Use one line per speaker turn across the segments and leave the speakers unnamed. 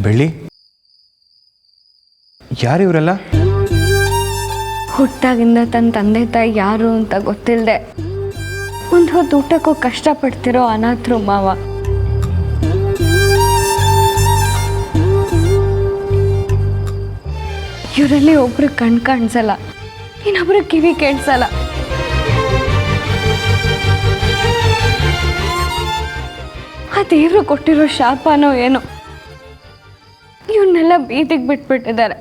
ಬೆಳ್ಳಿ, ಯಾರು ಇವರೆಲ್ಲ?
ಹುಟ್ಟಾಗಿಂದ ತನ್ನ ತಂದೆ ತಾಯಿ ಯಾರು ಅಂತ ಗೊತ್ತಿಲ್ಲದೆ ಒಂದು ಹೊತ್ತು ಊಟಕ್ಕೂ ಕಷ್ಟಪಡ್ತಿರೋ ಅನಾಥರು ಮಾವ. ಇವರಲ್ಲಿ ಒಬ್ರು ಕಣ್ ಕಾಣಿಸಲ್ಲ, ಇನ್ನೊಬ್ರು ಕಿವಿ ಕೇಳಿಸಲ್ಲ. ಆ ದೇವರು ಕೊಟ್ಟಿರೋ ಶಾಪನೋ ಏನೋ ಇವನ್ನೆಲ್ಲ ಬೀದಿಗೆ ಬಿಟ್ಬಿಟ್ಟಿದ್ದಾರೆ.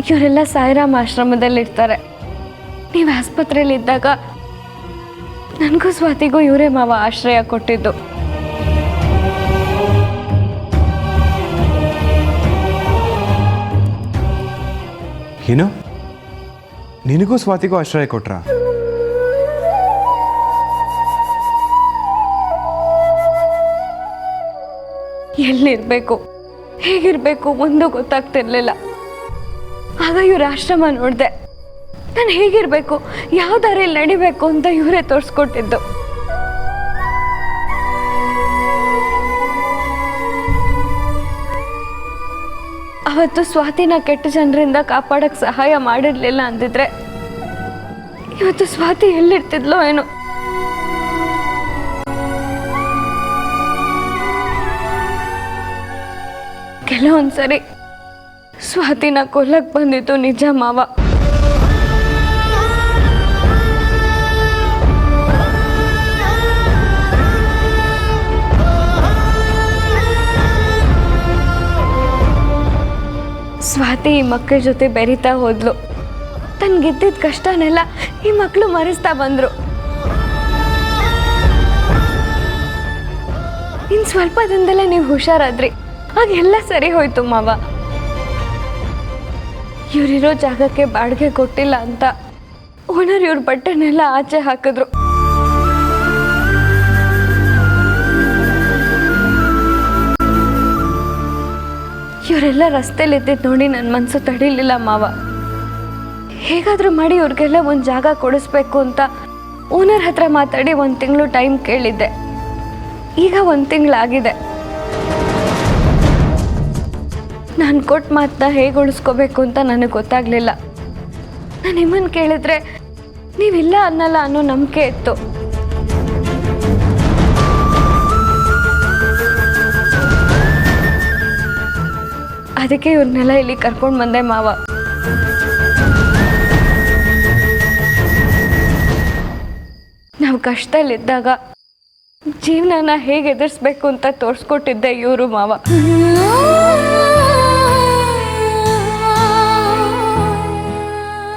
ಇವರೆಲ್ಲ ಸಾಯಿರಾಮ್ ಆಶ್ರಮದಲ್ಲಿರ್ತಾರೆ. ನೀವು ಆಸ್ಪತ್ರೆಯಲ್ಲಿ ಇದ್ದಾಗ ನನಗೂ ಸ್ವಾತಿಗೂ ಇವರೇ ಮಾವ ಆಶ್ರಯ ಕೊಟ್ಟಿದ್ದು.
ಏನು, ನಿನಗೂ ಸ್ವಾತಿಗೂ ಆಶ್ರಯ ಕೊಟ್ರಾ?
ಎಲ್ಲಿರ್ಬೇಕು, ಹೇಗಿರ್ಬೇಕು ಮುಂದೆ ಗೊತ್ತಾಗ್ತಿರ್ಲಿಲ್ಲ. ಆಗ ಇವ್ರ ಆಶ್ರಮ ನೋಡಿದೆ. ನಾನು ಹೇಗಿರ್ಬೇಕು, ಯಾವ ದಾರಿಯಲ್ಲಿ ನಡಿಬೇಕು ಅಂತ ಇವರೇ ತೋರಿಸ್ಕೊಟ್ಟಿದ್ದು. ಅವತ್ತು ಸ್ವಾತಿನ ಕೆಟ್ಟ ಜನರಿಂದ ಕಾಪಾಡಕ್ ಸಹಾಯ ಮಾಡಿರ್ಲಿಲ್ಲ ಅಂದಿದ್ರೆ ಇವತ್ತು ಸ್ವಾತಿ ಎಲ್ಲಿರ್ತಿದ್ಲೋ ಏನೋ. ಕೆಲವೊಂದ್ಸರಿ ಸ್ವಾತಿನ ಕೊಲ್ಲಕ್ ಬಂದಿತ್ತು ನಿಜ ಮಾವ. ಸ್ವಾತಿ ಈ ಮಕ್ಕಳ ಜೊತೆ ಬೆರೀತಾ ಹೋದ್ಲು. ತನ್ಗಿದ್ದಿದ್ದ ಕಷ್ಟನೆಲ್ಲ ಈ ಮಕ್ಕಳು ಮರೆಸ್ತಾ ಬಂದ್ರು. ಇನ್ ಸ್ವಲ್ಪ ದಿನದಲ್ಲೇ ನೀವು ಹುಷಾರಾದ್ರಿ, ಆಗ ಎಲ್ಲ ಸರಿ ಹೋಯ್ತು ಮಾವ. ಇವರಿರೋ ಜಾಗಕ್ಕೆ ಬಾಡಿಗೆ ಕೊಟ್ಟಿಲ್ಲ ಅಂತ ಓನರ್ ಇವ್ರ ಬಟ್ಟೆನೆಲ್ಲ ಆಚೆ ಹಾಕಿದ್ರು. ಇವರೆಲ್ಲ ರಸ್ತೆಲಿ ಇದ್ದಿದ್ದು ನೋಡಿ ನನ್ನ ಮನಸ್ಸು ತಡಿಲಿಲ್ಲ ಮಾವ. ಹೇಗಾದರೂ ಮಾಡಿ ಇವ್ರಿಗೆಲ್ಲ ಒಂದು ಜಾಗ ಕೊಡಿಸ್ಬೇಕು ಅಂತ ಓನರ್ ಹತ್ರ ಮಾತಾಡಿ 1 ತಿಂಗಳು ಟೈಮ್ ಕೇಳಿದ್ದೆ. ಈಗ 1 ತಿಂಗಳಾಗಿದೆ. ನಾನು ಕೊಟ್ಟ ಮಾತನ್ನ ಹೇಗೆ ಉಳಿಸ್ಕೋಬೇಕು ಅಂತ ನನಗೆ ಗೊತ್ತಾಗ್ಲಿಲ್ಲ. ನಾನು ನಿಮ್ಮನ್ನು ಕೇಳಿದ್ರೆ ನೀವಿಲ್ಲ ಅನ್ನಲ್ಲ ಅನ್ನೋ ನಂಬಿಕೆ ಇತ್ತು. ಅದಕ್ಕೆ ಇವ್ರನ್ನೆಲ್ಲ ಇಲ್ಲಿ ಕರ್ಕೊಂಡು ಬಂದೆ ಮಾವ. ನಾವು ಕಷ್ಟದಲ್ಲಿದ್ದಾಗ ಜೀವನನ ಹೇಗೆ ಎದುರಿಸ್ಬೇಕು ಅಂತ ತೋರಿಸ್ಕೊಟ್ಟಿದ್ದೆ ಇವರು ಮಾವ.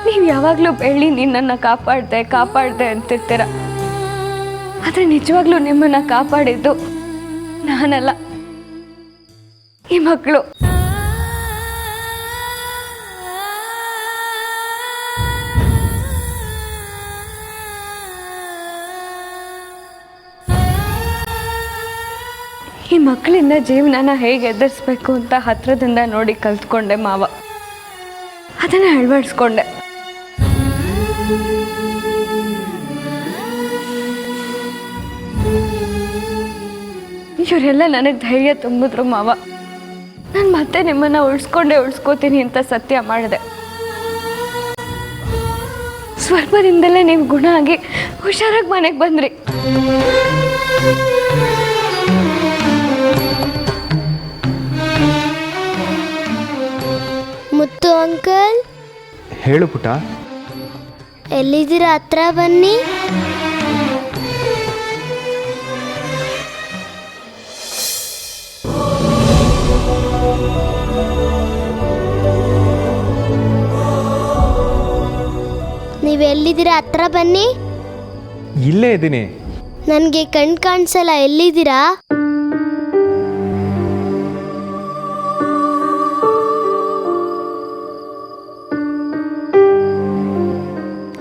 ನೀವು ಯಾವಾಗಲೂ ಬೆಳ್ಳಿ ನಿನ್ನನ್ನು ಕಾಪಾಡ್ದೆ ಅಂತಿರ್ತೀರ. ಆದರೆ ನಿಜವಾಗ್ಲೂ ನಿಮ್ಮನ್ನು ಕಾಪಾಡಿದ್ದು ನಾನಲ್ಲ, ಈ ಮಕ್ಕಳು. ಈ ಮಕ್ಕಳಿಂದ ಜೀವನನ ಹೇಗೆ ಎದುರಿಸ್ಬೇಕು ಅಂತ ಹತ್ರದಿಂದ ನೋಡಿ ಕಲ್ತ್ಕೊಂಡೆ ಮಾವ. ಅದನ್ನ ಅಳವಡಿಸ್ಕೊಂಡೆ. ಇವರೆಲ್ಲ ನನಗೆ ಧೈರ್ಯ ತುಂಬಿದ್ರು ಮಾವ. ನಾನು ಮತ್ತೆ ನಿಮ್ಮನ್ನ ಉಳಿಸ್ಕೋತೀನಿ ಅಂತ ಸತ್ಯ ಮಾಡಿದೆ. ಸ್ವಲ್ಪ ದಿನದಲ್ಲೇ ನೀವು ಗುಣ ಆಗಿ ಹುಷಾರಾಗಿ ಮನೆಗೆ ಬಂದ್ರಿ.
ಮುತ್ತು ಅಂಕಲ್,
ಹೇಳು ಪುಟ.
ಎಲ್ಲಿದ್ದೀರಾ? ಹತ್ರ ಬನ್ನಿ. ನೀವೆಲ್ಲಿದ್ದೀರಾ? ಹತ್ರ ಬನ್ನಿ.
ಇಲ್ಲೇ ಇದ್ದೀನಿ.
ನನಗೆ ಕಣ್ ಕಾಣಿಸಲ್ಲ. ಎಲ್ಲಿದ್ದೀರಾ?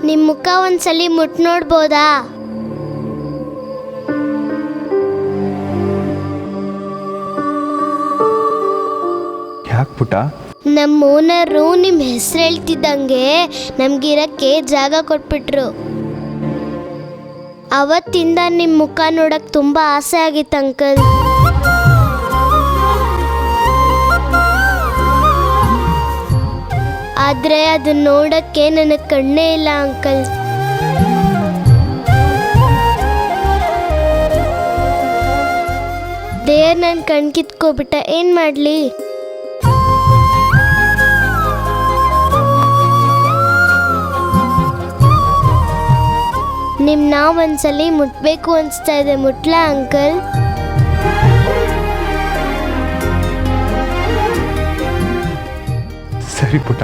ನಿಮ್ಮ ಮುಖ ಒಂದ್ಸಲಿ ಮುಟ್ ನೋಡ್ಬೋದಾ?
ಯಾಕೆ ಪುಟ?
ನಮ್ಮ ಓನರು ನಿಮ್ಮ ಹೆಸರು ಹೇಳ್ತಿದ್ದಂಗೆ ನಮ್ಗಿರಕ್ಕೆ ಜಾಗ ಕೊಟ್ಬಿಟ್ರು. ಅವತ್ತಿಂದ ನಿಮ್ಮ ಮುಖ ನೋಡಕ್ ತುಂಬ ಆಸೆ ಆಗಿತ್ತು ಅಂಕಲ್. ಆದರೆ ಅದನ್ನ ನೋಡಕ್ಕೆ ನನಗೆ ಕಣ್ಣೇ ಇಲ್ಲ ಅಂಕಲ್. ದೇವ್ರು ನನ್ನ ಕಣ್ ಕಿತ್ಕೊಬಿಟ್ಟ, ಏನು ಮಾಡಲಿ? ನಿಮ್ಮನ್ನ ಒಂದ್ಸಲಿ ಮುಟ್ಬೇಕು ಅನಿಸ್ತಾ ಇದೆ, ಮುಟ್ಲಾ ಅಂಕಲ್?
ಸರಿ ಪುಟ್ಟ.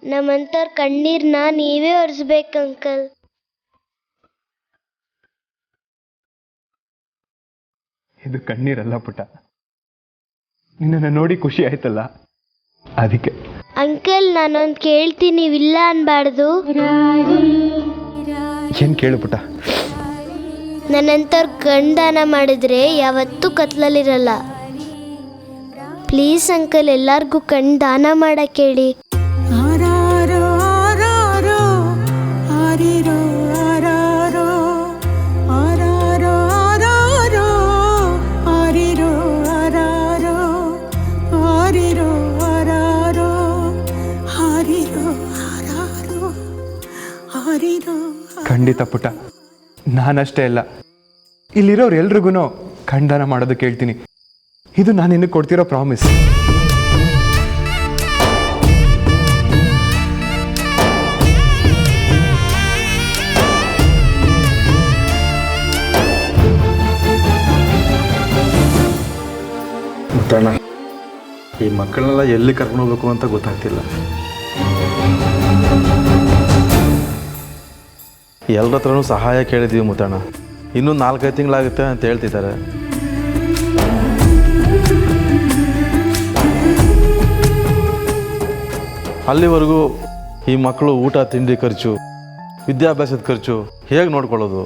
ನಮ್ಮಂಥವ್ರ ಕಣ್ಣೀರ್ನ ನೀವೇ ಒರೆಸ್ಬೇಕು ಅಂಕಲ್.
ಇದು ಕಣ್ಣೀರಲ್ಲ ಪುಟ್ಟ, ನಿನ್ನನ್ನು ನೋಡಿ ಖುಷಿ ಆಯ್ತಲ್ಲ ಅದಕ್ಕೆ.
ಅಂಕಲ್, ನಾನೊಂದು ಕೇಳ್ತೀನಿ, ನೀವಿಲ್ಲ ಅನ್ಬಾರ್ದು.
ಏನು ಕೇಳು ಪುಟ್ಟ?
ನನ್ನಂಥವ್ರ ಕಣ್ದಾನ ಮಾಡಿದ್ರೆ ಯಾವತ್ತೂ ಕತ್ಲಲ್ಲಿರಲ್ಲ. ಪ್ಲೀಸ್ ಅಂಕಲ್, ಎಲ್ಲರಿಗೂ ಕಣ್ ದಾನ ಮಾಡಕ್ಕೆ ಹೇಳಿ.
ಖಂಡಿತ ಪುಟ್ಟ, ನಾನಷ್ಟೇ ಅಲ್ಲ, ಇಲ್ಲಿರೋರು ಎಲ್ರಿಗೂ ಕಣ್ದಾನ ಮಾಡೋದಕ್ಕೆ ಹೇಳ್ತೀನಿ. ಇದು ನಾನು ನಿನಗೆ ಕೊಡ್ತಿರೋ ಪ್ರಾಮಿಸ್.
ಮುತ್ತಣ್ಣ, ಈ ಮಕ್ಕಳನ್ನೆಲ್ಲ ಎಲ್ಲಿ ಕರ್ಕೊಂಡು ಹೋಗ್ಬೇಕು ಅಂತ ಗೊತ್ತಾಗ್ತಿಲ್ಲ. ಎಲ್ಲರ ಹತ್ರನೂ ಸಹಾಯ ಕೇಳಿದ್ದೀವಿ ಮುತ್ತಣ್ಣ, ಇನ್ನೂ 4-5 ತಿಂಗಳಾಗುತ್ತೆ ಅಂತ ಹೇಳ್ತಿದ್ದಾರೆ. ಅಲ್ಲಿವರೆಗೂ ಈ ಮಕ್ಕಳು ಊಟ ತಿಂಡಿ ಖರ್ಚು, ವಿದ್ಯಾಭ್ಯಾಸದ ಖರ್ಚು ಹೇಗೆ ನೋಡ್ಕೊಳ್ಳೋದು?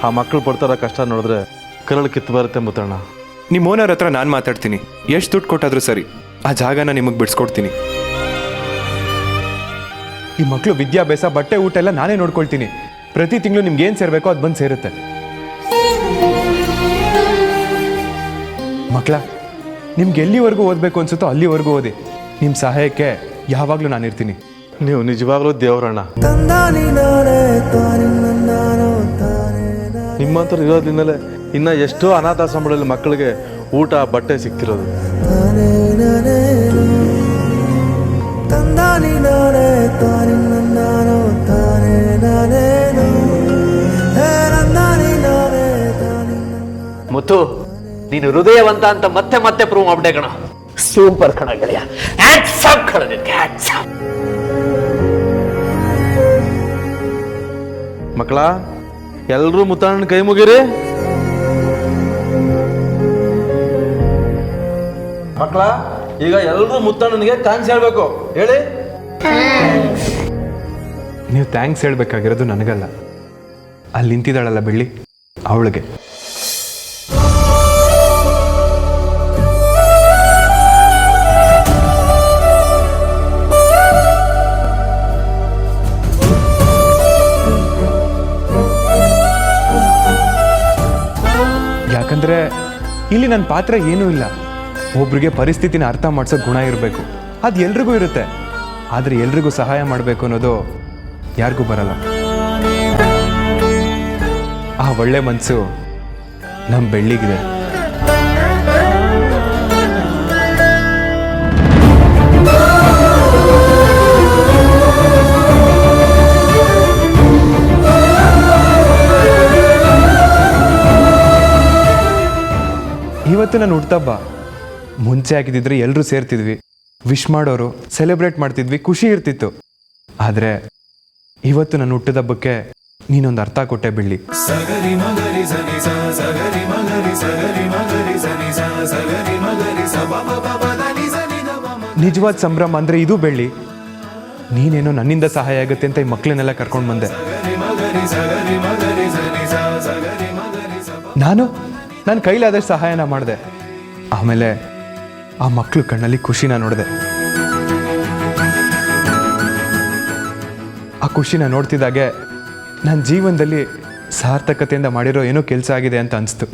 ಆ ಮಕ್ಕಳು ಪಡ್ತಾರ ಕಷ್ಟ ನೋಡಿದ್ರೆ ಕರಳು ಕಿತ್ತು ಬರುತ್ತೆ ಮುತ್ತಣ್ಣ.
ನಿಮ್ಮ ಓನರ್ ಹತ್ರ ನಾನು ಮಾತಾಡ್ತೀನಿ. ಎಷ್ಟು ದುಡ್ಡು ಕೊಟ್ಟಾದ್ರೂ ಸರಿ, ಆ ಜಾಗನ ನಿಮಗೆ ಬಿಡಿಸ್ಕೊಡ್ತೀನಿ. ಈ ಮಕ್ಕಳು ವಿದ್ಯಾಭ್ಯಾಸ, ಬಟ್ಟೆ, ಊಟ ಎಲ್ಲ ನಾನೇ ನೋಡ್ಕೊಳ್ತೀನಿ. ಪ್ರತಿ ತಿಂಗಳು ನಿಮ್ಗೆ ಏನು ಸೇರಬೇಕೋ ಅದು ಬಂದು ಸೇರುತ್ತೆ. ಮಕ್ಕಳ, ನಿಮ್ಗೆ ಎಲ್ಲಿವರೆಗೂ ಓದಬೇಕು ಅನ್ಸುತ್ತೋ ಅಲ್ಲಿವರೆಗೂ ಓದಿ. ನಿಮ್ಮ ಸಹಾಯಕ್ಕೆ ಯಾವಾಗಲೂ ನಾನಿರ್ತೀನಿ.
ನೀವು ನಿಜವಾಗ್ಲೂ ದೇವರಣ್ಣ. ನಿಮ್ಮಂಥವ್ರು ಇರೋದ್ರಿಂದಲೇ ಇನ್ನು ಎಷ್ಟೋ ಅನಾಥಾಶ್ರಮಗಳಲ್ಲಿ ಮಕ್ಕಳಿಗೆ ಊಟ ಬಟ್ಟೆ ಸಿಗ್ತಿರೋದು.
ಮುತ್ತು, ನೀನು ಹೃದಯವಂತ ಅಂತ ಮತ್ತೆ ಮತ್ತೆ ಪ್ರೂವ್ ಮಾಡ್ಬಿಟ್ಟೆ ಕಣ. ಸೂಪರ್ ಕಣ ಗೆಳೆಯ, ಹ್ಯಾಟ್ಸ್ ಆಫ್ ಕಣ ನಿನಗೆ, ಹ್ಯಾಟ್ಸ್ ಆಫ್.
ಮಕ್ಕಳ, ಎಲ್ಲರೂ ಮುತ್ತಣ್ಣನ ಕೈ ಮುಗಿರಿ. ಮಕ್ಕಳ, ಈಗ ಎಲ್ಲರೂ ಮುತ್ತಣ್ಣನಿಗೆ ಥ್ಯಾಂಕ್ಸ್ ಹೇಳ್ಬೇಕು. ಹೇಳಿ.
ನೀವು ಥ್ಯಾಂಕ್ಸ್ ಹೇಳ್ಬೇಕಾಗಿರೋದು ನನಗಲ್ಲ, ಅಲ್ಲಿ ನಿಂತಿದ್ದಾಳಲ್ಲ ಬೆಳ್ಳಿ, ಅವಳಿಗೆ. ಯಾಕಂದ್ರೆ ಇಲ್ಲಿ ನನ್ನ ಪಾತ್ರ ಏನೂ ಇಲ್ಲ. ಒಬ್ರಿಗೆ ಪರಿಸ್ಥಿತಿನ ಅರ್ಥ ಮಾಡಿಸೋ ಗುಣ ಇರಬೇಕು, ಅದು ಎಲ್ರಿಗೂ ಇರುತ್ತೆ. ಆದರೆ ಎಲ್ರಿಗೂ ಸಹಾಯ ಮಾಡಬೇಕು ಅನ್ನೋದು ಯಾರಿಗೂ ಬರಲ್ಲ. ಆ ಒಳ್ಳೆ ಮನಸ್ಸು ನಮ್ಮ ಬೆಳ್ಳಿಗಿದೆ. ಇವತ್ತು ನಾನು ಹುಟ್ಟುಹಬ್ಬ. ಮುಂಚೆ ಆಗಿದ್ದಿದ್ರೆ ಎಲ್ಲರೂ ಸೇರ್ತಿದ್ವಿ, ವಿಶ್ ಮಾಡೋರು, ಸೆಲೆಬ್ರೇಟ್ ಮಾಡ್ತಿದ್ವಿ, ಖುಷಿ ಇರ್ತಿತ್ತು. ಆದರೆ ಇವತ್ತು ನನ್ನ ಹುಟ್ಟಿದಬ್ಬಕ್ಕೆ ನೀನೊಂದು ಅರ್ಥ ಕೊಟ್ಟೆ ಬೆಳ್ಳಿ. ನಿಜವಾದ ಸಂಭ್ರಮ ಅಂದರೆ ಇದು ಬೆಳ್ಳಿ. ನೀನೇನೋ ನನ್ನಿಂದ ಸಹಾಯ ಆಗುತ್ತೆ ಅಂತ ಈ ಮಕ್ಕಳನ್ನೆಲ್ಲ ಕರ್ಕೊಂಡು ಬಂದೆ. ನಾನು ಕೈಲಾದಷ್ಟು ಸಹಾಯನ ಮಾಡಿದೆ. ಆಮೇಲೆ ಆ ಮಕ್ಕಳು ಕಣ್ಣಲ್ಲಿ ಖುಷಿನ ನೋಡಿದೆ. ಆ ಖುಷಿನ ನೋಡ್ತಿದ್ದಾಗೆ ನನ್ನ ಜೀವನದಲ್ಲಿ ಸಾರ್ಥಕತೆಯಿಂದ ಮಾಡಿರೋ ಏನೋ ಕೆಲಸ ಆಗಿದೆ ಅಂತ ಅನಿಸ್ತು.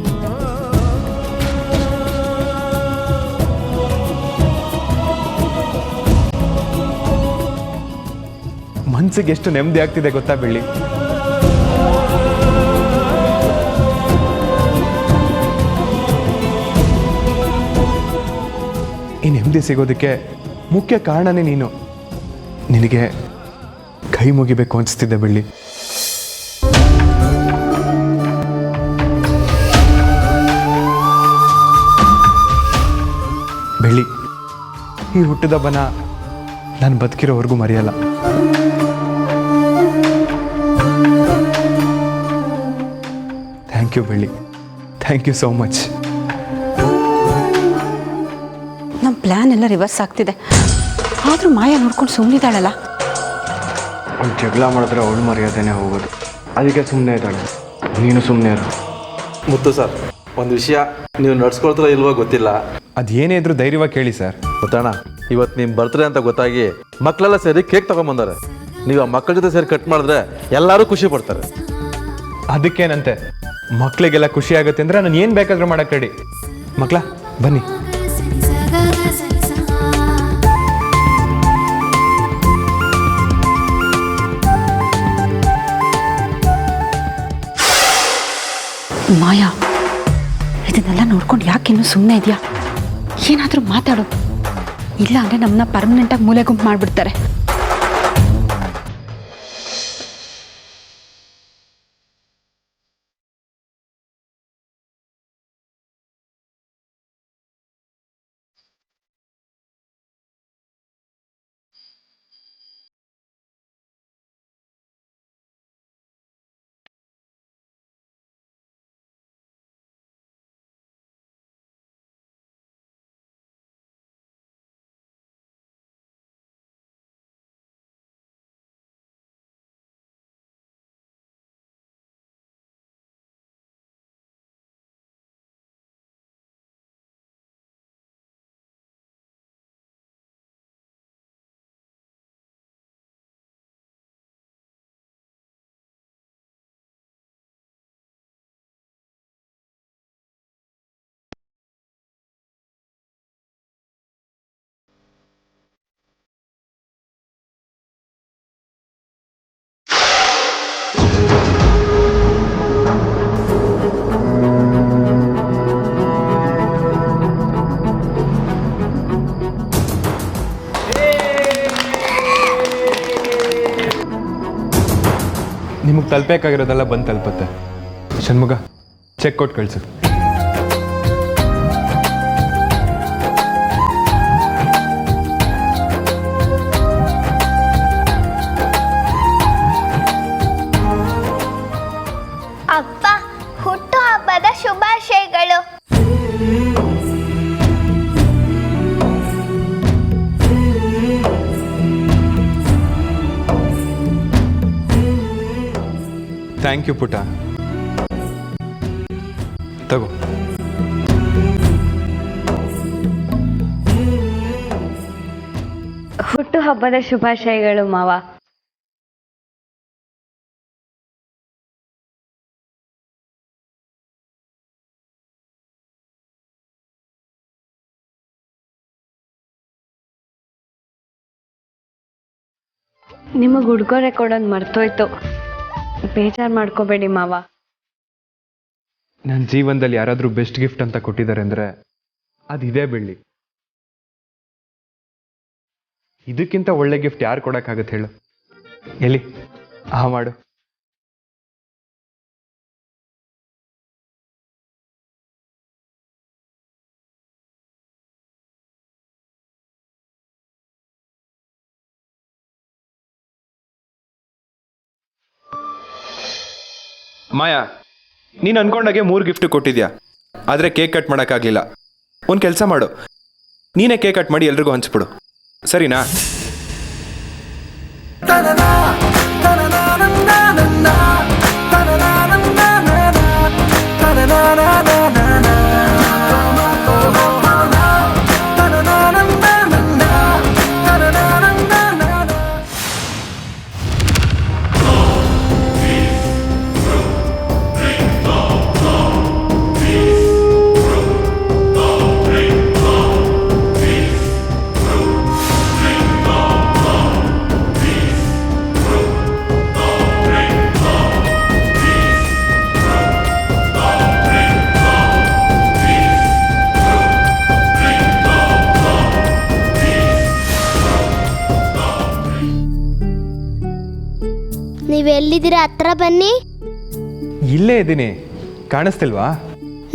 ಮನ್ಸಿಗೆ ಎಷ್ಟು ನೆಮ್ಮದಿ ಆಗ್ತಿದೆ ಗೊತ್ತಾ ಬೆಳ್ಳಿ. ಈ ನೆಮ್ಮದಿ ಸಿಗೋದಕ್ಕೆ ಮುಖ್ಯ ಕಾರಣನೇ ನೀನು. ನಿನಗೆ ಕೈ ಮುಗಿಬೇಕು ಅನಿಸ್ತಿದ್ದೆ ಬೆಳ್ಳಿ. ಬೆಳ್ಳಿ, ಈ ಹುಟ್ಟಿದಬ್ಬನ ನಾನು ಬದುಕಿರೋವರೆಗೂ ಮರೆಯಲ್ಲ. ಥ್ಯಾಂಕ್ ಯು ಬೆಳ್ಳಿ, ಥ್ಯಾಂಕ್ ಯು ಸೋ ಮಚ್.
ನಮ್ಮ ಪ್ಲ್ಯಾನ್ ಎಲ್ಲ ರಿವರ್ಸ್ ಆಗ್ತಿದೆ. ಆದರೂ ಮಾಯಾ ನೋಡ್ಕೊಂಡು ಸುಮ್ಮನಿದ್ದಾಳಲ್ಲ.
ಅವ್ಳು ಜಗಳ ಮಾಡಿದ್ರೆ ಅವಳು ಮರ್ಯಾದೆನೇ ಹೋಗೋದು. ಅದಕ್ಕೆ ಸುಮ್ಮನೆ ಇದ್ದಾಳೆ. ನೀನು ಸುಮ್ಮನೆ ಇರು.
ಮುತ್ತು ಸರ್, ಒಂದು ವಿಷಯ ನೀವು ನಡ್ಸ್ಕೊಳ್ತಾರೋ ಇಲ್ವೋ ಗೊತ್ತಿಲ್ಲ.
ಅದು ಏನೇ ಇದ್ರೂ ಧೈರ್ಯವಾಗಿ ಕೇಳಿ ಸರ್.
ಗೊತ್ತಣ್ಣ, ಇವತ್ತು ನಿಮ್ಮ ಬರ್ತ್ಡೇ ಅಂತ ಗೊತ್ತಾಗಿ ಮಕ್ಕಳೆಲ್ಲ ಸೇರಿ ಕೇಕ್ ತಗೊಂಬಂದಾರೆ. ನೀವು ಆ ಮಕ್ಕಳ ಜೊತೆ ಸೇರಿ ಕಟ್ ಮಾಡಿದ್ರೆ ಎಲ್ಲರೂ ಖುಷಿ ಪಡ್ತಾರೆ.
ಅದಕ್ಕೇನಂತೆ, ಮಕ್ಕಳಿಗೆಲ್ಲ ಖುಷಿ ಆಗುತ್ತೆ ಅಂದರೆ ನಾನು ಏನು ಬೇಕಾದ್ರೂ ಮಾಡಕ್ಕೆ ರೆಡಿ. ಮಕ್ಕಳ ಬನ್ನಿ.
ಮಾಯಾ, ಇದನ್ನೆಲ್ಲ ನೋಡ್ಕೊಂಡು ಯಾಕೆ ಇನ್ನೂ ಸುಮ್ಮನೆ ಇದೆಯಾ? ಏನಾದರೂ ಮಾತಾಡು. ಇಲ್ಲ ಅಂದರೆ ನಮ್ಮನ್ನ ಪರ್ಮನೆಂಟಾಗಿ ಮೂಲೆ ಗುಂಪು ಮಾಡಿಬಿಡ್ತಾರೆ.
ನಿಮಗೆ ತಲುಪಬೇಕಾಗಿರೋದೆಲ್ಲ ಬಂದು ತಲುಪುತ್ತೆ. ಷಣ್ಮುಗ, ಚೆಕ್ ಕೊಟ್ಟು ಕಳಿಸು.
ಅಪ್ಪ, ಹುಟ್ಟು ಹಬ್ಬದ ಶುಭಾಶಯಗಳು.
ಥ್ಯಾಂಕ್ ಯು ಪುಟ. ತಗೋ.
ಹುಟ್ಟು ಹಬ್ಬದ ಶುಭಾಶಯಗಳು ಮಾವ. ನಿಮಗೆ ಉಡುಗೊರೆ ಕೊಡೋದು ಮರ್ತೋಯ್ತು. ಬೇಜಾರು ಮಾಡ್ಕೋಬೇಡಿ ಮಾವ.
ನನ್ನ ಜೀವನದಲ್ಲಿ ಯಾರಾದರೂ ಬೆಸ್ಟ್ ಗಿಫ್ಟ್ ಅಂತ ಕೊಟ್ಟಿದ್ದಾರೆ ಅಂದರೆ ಅದಿದೆ ಬೆಳ್ಳಿ. ಇದಕ್ಕಿಂತ ಒಳ್ಳೆ ಗಿಫ್ಟ್ ಯಾರು ಕೊಡೋಕ್ಕಾಗತ್ತೆ ಹೇಳು? ಎಲ್ಲಿ ಮಾಡು. ಮಾಯಾ, ನೀನು ಅನ್ಕೊಂಡಾಗೆ 3 ಗಿಫ್ಟ್ ಕೊಟ್ಟಿದ್ಯಾ, ಆದರೆ ಕೇಕ್ ಕಟ್ ಮಾಡೋಕ್ಕಾಗಲಿಲ್ಲ. ಒಂದು ಕೆಲಸ ಮಾಡು, ನೀನೇ ಕೇಕ್ ಕಟ್ ಮಾಡಿ ಎಲ್ರಿಗೂ ಹಂಚ್ಬಿಡು, ಸರಿನಾ?
ನೀವೆಲ್ಲಿದ್ದೀರಾ? ಹತ್ರ ಬನ್ನಿ.
ಇಲ್ಲೇ ಇದ್ದೀನಿ, ಕಾಣಿಸ್ತಿಲ್ವಾ?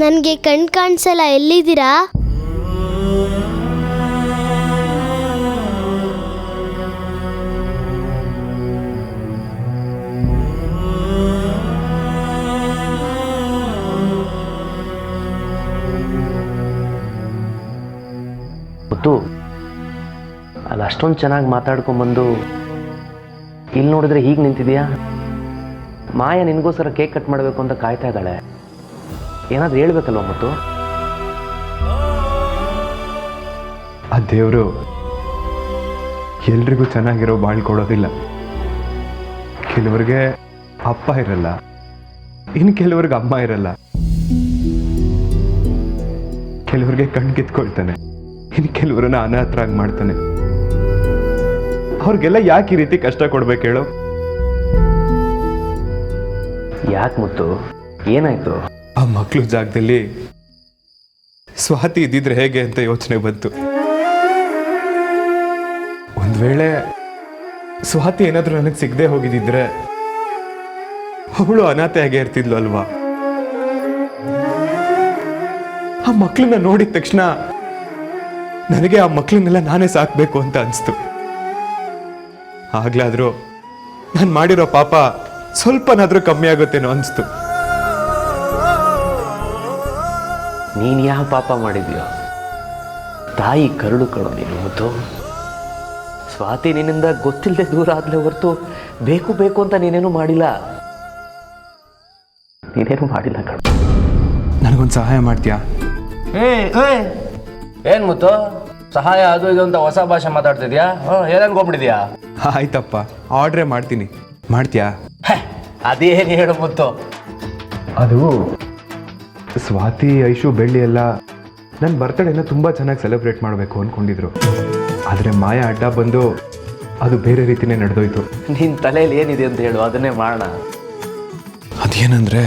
ನನಗೆ ಕಣ್ ಕಾಣಿಸಲ್ಲ. ಎಲ್ಲಿದ್ದೀರಾ?
ಗೊತ್ತು ಅಲ್ಲಿ ಅಷ್ಟೊಂದು ಚೆನ್ನಾಗಿ ಮಾತಾಡ್ಕೊಂಬಂದು ಇಲ್ಲಿ ನೋಡಿದ್ರೆ ಹೀಗೆ ನಿಂತಿದೆಯಾ? ಮಾಯ ನಿನಗೋಸ್ಕರ ಕೇಕ್ ಕಟ್ ಮಾಡಬೇಕು ಅಂತ ಕಾಯ್ತಾ ಇದ್ದಾಳೆ. ಏನಾದರೂ ಹೇಳ್ಬೇಕಲ್ವ ಮುತ್ತು?
ಆ ದೇವರು ಎಲ್ರಿಗೂ ಚೆನ್ನಾಗಿರೋ ಬಾಳ್ ಕೊಡೋದಿಲ್ಲ. ಕೆಲವ್ರಿಗೆ ಅಪ್ಪ ಇರಲ್ಲ, ಇನ್ನು ಕೆಲವ್ರಿಗೆ ಅಮ್ಮ ಇರಲ್ಲ. ಕೆಲವ್ರಿಗೆ ಕಣ್ ಕಿತ್ಕೊಳ್ತಾನೆ, ಇನ್ನು ಕೆಲವ್ರನ್ನ ಅನಾಥರಾಗಿ ಮಾಡ್ತಾನೆ. ಅವ್ರಿಗೆಲ್ಲ ಯಾಕೆ ಈ ರೀತಿ ಕಷ್ಟ ಕೊಡ್ಬೇಕು ಹೇಳು?
ಯಾಕೆ ಮುತ್ತು, ಏನಾಯ್ತು?
ಆ ಮಕ್ಳು ಜಾಗದಲ್ಲಿ ಸ್ವಾತಿ ಇದ್ದಿದ್ರೆ ಹೇಗೆ ಅಂತ ಯೋಚನೆ ಬಂತು. ಒಂದ್ ವೇಳೆ ಸ್ವಾತಿ ಏನಾದ್ರೂ ನನಗೆ ಸಿಗದೆ ಹೋಗಿದ್ದಿದ್ರೆ ಅವಳು ಅನಾಥೆಯಾಗೆ ಇರ್ತಿದ್ಲು ಅಲ್ವಾ? ಆ ಮಕ್ಳನ್ನ ನೋಡಿದ ತಕ್ಷಣ ನನಗೆ ಆ ಮಕ್ಳನ್ನೆಲ್ಲ ನಾನೇ ಸಾಕ್ಬೇಕು ಅಂತ ಅನಿಸ್ತು. ಆಗ್ಲಾದ್ರೂ ನಾನು ಮಾಡಿರೋ ಪಾಪ ಸ್ವಲ್ಪನಾದ್ರೂ ಕಮ್ಮಿ ಆಗುತ್ತೇನೋ ಅನಿಸ್ತು.
ನೀನು ಯಾವ ಪಾಪ ಮಾಡಿದ್ಯೋ? ತಾಯಿ ಕರುಳು ಕಣೋ ನೀನು ಮುತ್ತು. ಸ್ವಾತಿ ನಿನ್ನಿಂದ ಗೊತ್ತಿಲ್ಲದೆ ದೂರ ಆದ್ಲೇ ಹೊರತು ಬೇಕು ಬೇಕು ಅಂತ ನೀನೇನು ಮಾಡಿಲ್ಲ. ನೀನೇನು ಮಾಡಿಲ್ಲ ಕಣ.
ನನಗೊಂದು ಸಹಾಯ ಮಾಡ್ತೀಯಾ?
ಏನ್ ಮುತ್ತು ಸಹಾಯ ಅದು ಇದು ಅಂತ ಹೊಸ ಭಾಷೆ ಮಾತಾಡ್ತಿದ್ಯಾ? ಏನ್ ಅನ್ಕೊಂಡ್ಬಿಟ್ಟಿದ್ಯಾ?
ಆಯ್ತಪ್ಪ, ಆರ್ಡ್ರೇ ಮಾಡ್ತೀನಿ, ಮಾಡ್ತೀಯಾ?
ಅದೇನು ಹೇಳು ಮುತ್ತು.
ಅದು ಸ್ವಾತಿ, ಐಶು, ಬೆಳ್ಳಿ ಎಲ್ಲ ನನ್ನ ಬರ್ತಡೇನ ತುಂಬ ಚೆನ್ನಾಗಿ ಸೆಲೆಬ್ರೇಟ್ ಮಾಡಬೇಕು ಅಂದ್ಕೊಂಡಿದ್ರು. ಆದರೆ ಮಾಯಾ ಅಡ್ಡ ಬಂದು ಅದು ಬೇರೆ ರೀತಿನೇ ನಡೆದೋಯ್ತು.
ನಿನ್ನ ತಲೆಯಲ್ಲಿ ಏನಿದೆ ಅಂತ ಹೇಳು, ಅದನ್ನೇ ಮಾಡೋಣ.
ಅದೇನಂದ್ರೆ